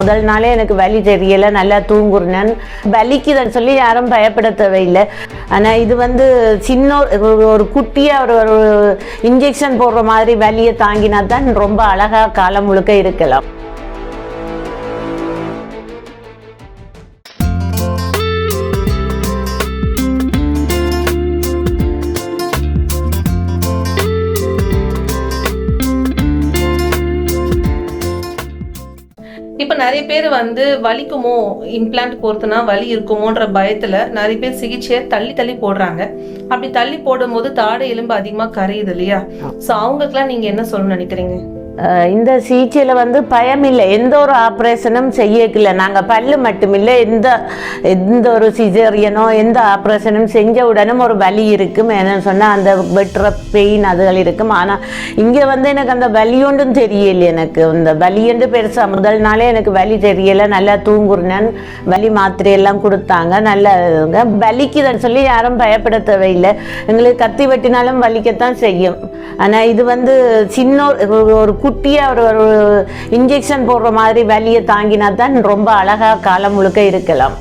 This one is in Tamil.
முதல் நாளே எனக்கு வலி தெரியலை, நல்லா தூங்குறேன். வலிக்குதுன்னு சொல்லி யாரும் பயப்பட தேவையில்லை. ஆனால் இது சின்ன ஒரு குட்டியாக ஒரு இன்ஜெக்ஷன் போடுற மாதிரி வலியை தாங்கினா தான் ரொம்ப அழகாக காலம் முழுக்க இருக்கலாம். இப்போ நிறைய பேர் வலிக்குமோ, இம்ப்ளான்ட் போறதுனா வலி இருக்குமோன்ற பயத்துல நிறைய பேர் சிகிச்சையை தள்ளி தள்ளி போடுறாங்க. அப்படி தள்ளி போடும் போது தாடை எலும்பு அதிகமா கரையுது இல்லையா? ஸோ அவங்களுக்குலாம் நீங்க என்ன சொல்லணும்னு நினைக்கிறீங்க? இந்த சிகிச்சையில் பயம் இல்லை, எந்த ஒரு ஆப்ரேஷனும் செய்யக்கில்லை. நாங்கள் பல்லு மட்டுமில்லை, எந்த ஒரு சிசேரியனோ எந்த ஆப்ரேஷனும் செஞ்ச உடனும் ஒரு வலி இருக்கும். என்னன்னு சொன்னால் அந்த வெட்டுற பெயின் அதுகள் இருக்கும். ஆனால் இங்கே எனக்கு அந்த வலியொன்றும் தெரியலை. எனக்கு இந்த வலியொன்று பெருசாக முதல் நாளே எனக்கு வலி தெரியலை, நல்லா தூங்குறேன். வலி மாத்திரையெல்லாம் கொடுத்தாங்க, நல்லா வலிக்குதுன்னு சொல்லி யாரும் பயப்பட தேவையில்லை. எங்களுக்கு கத்தி வெட்டினாலும் வலிக்கத்தான் செய்யும். ஆனால் இது சின்ன ஒரு குட்டியாக ஒரு இன்ஜெக்ஷன் போடுற மாதிரி வலியை தாங்கினா தான் ரொம்ப அழகாக காலம் முழுக்க இருக்கலாம்.